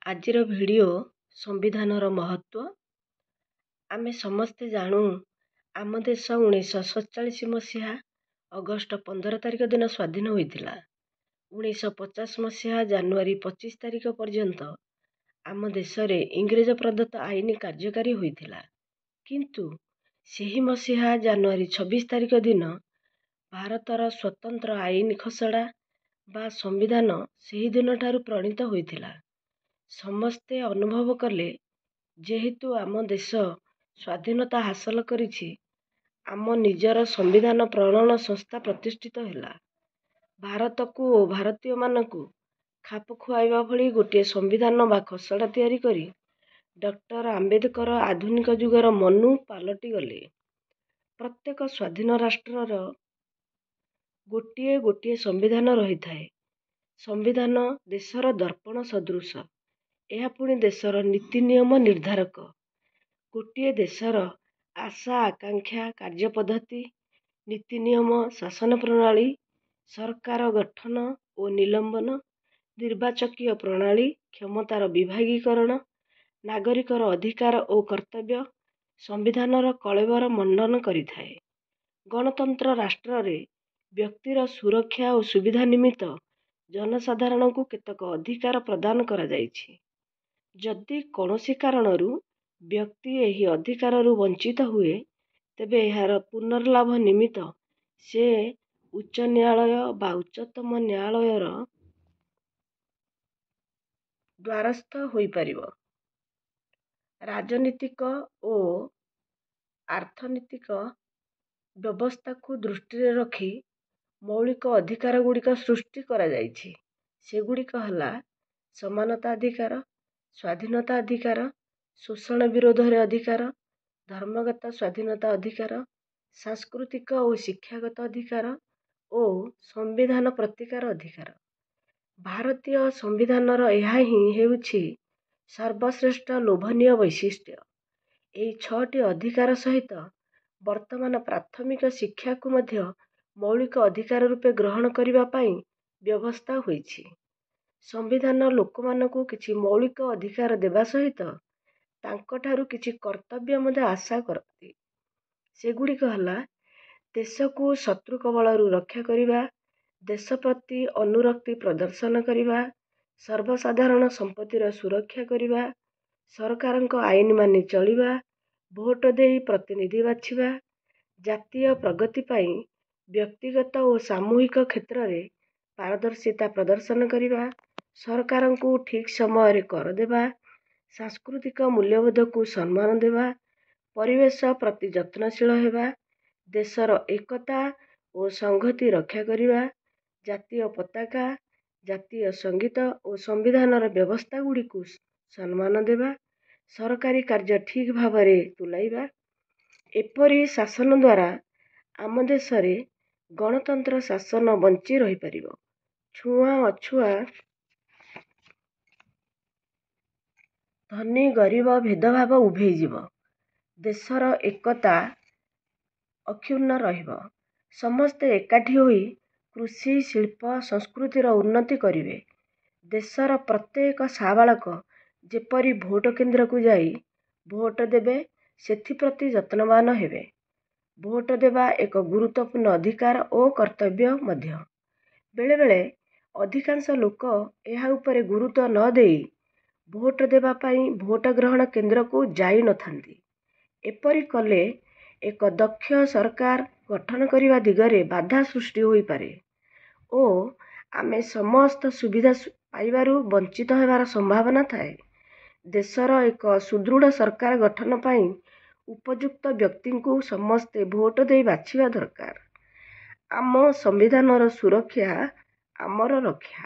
ଆଜିର ଭିଡ଼ିଓ ସମ୍ବିଧାନର ମହତ୍ତ୍ୱ। ଆମେ ସମସ୍ତେ ଜାଣୁ ଆମ ଦେଶ 1947 ମସିହା ଅଗଷ୍ଟ 15 ତାରିଖ ଦିନ ସ୍ୱାଧୀନ ହୋଇଥିଲା। 1950 ମସିହା ଜାନୁଆରୀ 25 ତାରିଖ ପର୍ଯ୍ୟନ୍ତ ଆମ ଦେଶରେ ଇଂରେଜ ପ୍ରଦତ୍ତ ଆଇନ କାର୍ଯ୍ୟକାରୀ ହୋଇଥିଲା। କିନ୍ତୁ ସେହି ମସିହା ଜାନୁଆରୀ 26 ତାରିଖ ଦିନ ଭାରତର ସ୍ୱତନ୍ତ୍ର ଆଇନ ଖସଡ଼ା ବା ସମ୍ବିଧାନ ସେହି ଦିନଠାରୁ ପ୍ରଣୀତ ହୋଇଥିଲା। ସମସ୍ତେ ଅନୁଭବ କଲେ, ଯେହେତୁ ଆମ ଦେଶ ସ୍ୱାଧୀନତା ହାସଲ କରିଛି, ଆମ ନିଜର ସମ୍ବିଧାନ ପ୍ରଣୟନ ସଂସ୍ଥା ପ୍ରତିଷ୍ଠିତ ହେଲା। ଭାରତକୁ ଓ ଭାରତୀୟମାନଙ୍କୁ ଖାପ ଖୁଆଇବା ଭଳି ଗୋଟିଏ ସମ୍ବିଧାନ ବା ଖସଡ଼ା ତିଆରି କରି ଡକ୍ଟର ଆମ୍ବେଦକର ଆଧୁନିକ ଯୁଗର ମନୁ ପାଲଟିଗଲେ। ପ୍ରତ୍ୟେକ ସ୍ୱାଧୀନ ରାଷ୍ଟ୍ରର ଗୋଟିଏ ଗୋଟିଏ ସମ୍ବିଧାନ ରହିଥାଏ। ସମ୍ବିଧାନ ଦେଶର ଦର୍ପଣ ସଦୃଶ। ଏହା ପୁଣି ଦେଶର ନୀତି ନିୟମ ନିର୍ଦ୍ଧାରକ। ଗୋଟିଏ ଦେଶର ଆଶା ଆକାଂକ୍ଷା, କାର୍ଯ୍ୟପଦ୍ଧତି, ନୀତି ନିୟମ, ଶାସନ ପ୍ରଣାଳୀ, ସରକାର ଗଠନ ଓ ନିଲମ୍ବନ, ନିର୍ବାଚକୀୟ ପ୍ରଣାଳୀ, କ୍ଷମତାର ବିଭାଗୀକରଣ, ନାଗରିକର ଅଧିକାର ଓ କର୍ତ୍ତବ୍ୟ ସମ୍ବିଧାନର କଳେବର ମଣ୍ଡନ କରିଥାଏ। ଗଣତନ୍ତ୍ର ରାଷ୍ଟ୍ରରେ ବ୍ୟକ୍ତିର ସୁରକ୍ଷା ଓ ସୁବିଧା ନିମିତ୍ତ ଜନସାଧାରଣଙ୍କୁ କେତେକ ଅଧିକାର ପ୍ରଦାନ କରାଯାଇଛି। ଯଦି କୌଣସି କାରଣରୁ ବ୍ୟକ୍ତି ଏହି ଅଧିକାରରୁ ବଞ୍ଚିତ ହୁଏ, ତେବେ ଏହାର ପୁନର୍ଲାଭ ନିମିତ୍ତ ସେ ଉଚ୍ଚ ନ୍ୟାୟାଳୟ ବା ଉଚ୍ଚତମ ନ୍ୟାୟାଳୟର ଦ୍ୱାରସ୍ଥ ହୋଇପାରିବ। ରାଜନୀତିକ ଓ ଅର୍ଥନୈତିକ ବ୍ୟବସ୍ଥାକୁ ଦୃଷ୍ଟିରେ ରଖି ମୌଳିକ ଅଧିକାରଗୁଡ଼ିକ ସୃଷ୍ଟି କରାଯାଇଛି। ସେଗୁଡ଼ିକ ହେଲା ସମାନତା ଅଧିକାର, ସ୍ୱାଧୀନତା ଅଧିକାର, ଶୋଷଣ ବିରୋଧରେ ଅଧିକାର, ଧର୍ମଗତ ସ୍ୱାଧୀନତା ଅଧିକାର, ସାଂସ୍କୃତିକ ଓ ଶିକ୍ଷାଗତ ଅଧିକାର ଓ ସମ୍ବିଧାନ ପ୍ରତିକାର ଅଧିକାର। ଭାରତୀୟ ସମ୍ବିଧାନର ଏହା ହିଁ ହେଉଛି ସର୍ବଶ୍ରେଷ୍ଠ ଲୋଭନୀୟ ବୈଶିଷ୍ଟ୍ୟ। ଏହି 6ଟି ଅଧିକାର ସହିତ ବର୍ତ୍ତମାନ ପ୍ରାଥମିକ ଶିକ୍ଷାକୁ ମଧ୍ୟ ମୌଳିକ ଅଧିକାର ରୂପେ ଗ୍ରହଣ କରିବା ପାଇଁ ବ୍ୟବସ୍ଥା ହୋଇଛି। ସମ୍ବିଧାନ ଲୋକମାନଙ୍କୁ କିଛି ମୌଳିକ ଅଧିକାର ଦେବା ସହିତ ତାଙ୍କଠାରୁ କିଛି କର୍ତ୍ତବ୍ୟ ମଧ୍ୟ ଆଶା କରନ୍ତି। ସେଗୁଡ଼ିକ ହେଲା ଦେଶକୁ ଶତ୍ରୁ କବଳରୁ ରକ୍ଷା କରିବା, ଦେଶ ପ୍ରତି ଅନୁରକ୍ତି ପ୍ରଦର୍ଶନ କରିବା, ସର୍ବସାଧାରଣ ସମ୍ପତ୍ତିର ସୁରକ୍ଷା କରିବା, ସରକାରଙ୍କ ଆଇନ ମାନି ଚଳିବା, ଭୋଟ ଦେଇ ପ୍ରତିନିଧି ବାଛିବା, ଜାତୀୟ ପ୍ରଗତି ପାଇଁ ବ୍ୟକ୍ତିଗତ ଓ ସାମୂହିକ କ୍ଷେତ୍ରରେ ପାରଦର୍ଶିତା ପ୍ରଦର୍ଶନ କରିବା, ସରକାରଙ୍କୁ ଠିକ୍ ସମୟରେ କର ଦେବା, ସାଂସ୍କୃତିକ ମୂଲ୍ୟବୋଧକୁ ସମ୍ମାନ ଦେବା, ପରିବେଶ ପ୍ରତି ଯତ୍ନଶୀଳ ହେବା, ଦେଶର ଏକତା ଓ ସଂହତି ରକ୍ଷା କରିବା, ଜାତୀୟ ପତାକା, ଜାତୀୟ ସଙ୍ଗୀତ ଓ ସମ୍ବିଧାନର ବ୍ୟବସ୍ଥାଗୁଡ଼ିକୁ ସମ୍ମାନ ଦେବା, ସରକାରୀ କାର୍ଯ୍ୟ ଠିକ୍ ଭାବରେ ତୁଲାଇବା। ଏପରି ଶାସନ ଦ୍ୱାରା ଆମ ଦେଶରେ ଗଣତନ୍ତ୍ର ଶାସନ ବଞ୍ଚି ରହିପାରିବ। ଛୁଆଁ ଅଛୁଆଁ, ଧନୀ ଗରିବ ଭେଦଭାବ ଉଭେଇଯିବ। ଦେଶର ଏକତା ଅକ୍ଷୁଣ୍ଣ ରହିବ। ସମସ୍ତେ ଏକାଠି ହୋଇ କୃଷି, ଶିଳ୍ପ, ସଂସ୍କୃତିର ଉନ୍ନତି କରିବେ। ଦେଶର ପ୍ରତ୍ୟେକ ସାବାଳକ ଯେପରି ଭୋଟ କେନ୍ଦ୍ରକୁ ଯାଇ ଭୋଟ ଦେବେ, ସେଥିପ୍ରତି ଯତ୍ନବାନ ହେବେ। ଭୋଟ ଦେବା ଏକ ଗୁରୁତ୍ୱପୂର୍ଣ୍ଣ ଅଧିକାର ଓ କର୍ତ୍ତବ୍ୟ ମଧ୍ୟ। ବେଳେବେଳେ ଅଧିକାଂଶ ଲୋକ ଏହା ଉପରେ ଗୁରୁତ୍ୱ ନ ଦେଇ ଭୋଟ ଦେବା ପାଇଁ ଭୋଟ ଗ୍ରହଣ କେନ୍ଦ୍ରକୁ ଯାଇ ନଥାନ୍ତି। ଏପରି କଲେ ଏକ ଦକ୍ଷ ସରକାର ଗଠନ କରିବା ଦିଗରେ ବାଧା ସୃଷ୍ଟି ହୋଇପାରେ ଓ ଆମେ ସମସ୍ତ ସୁବିଧା ପାଇବାରୁ ବଞ୍ଚିତ ହେବାର ସମ୍ଭାବନା ଥାଏ। ଦେଶର ଏକ ସୁଦୃଢ଼ ସରକାର ଗଠନ ପାଇଁ ଉପଯୁକ୍ତ ବ୍ୟକ୍ତିଙ୍କୁ ସମସ୍ତେ ଭୋଟ ଦେଇ ବାଛିବା ଦରକାର। ଆମ ସମ୍ବିଧାନର ସୁରକ୍ଷା ଆମର ରକ୍ଷା।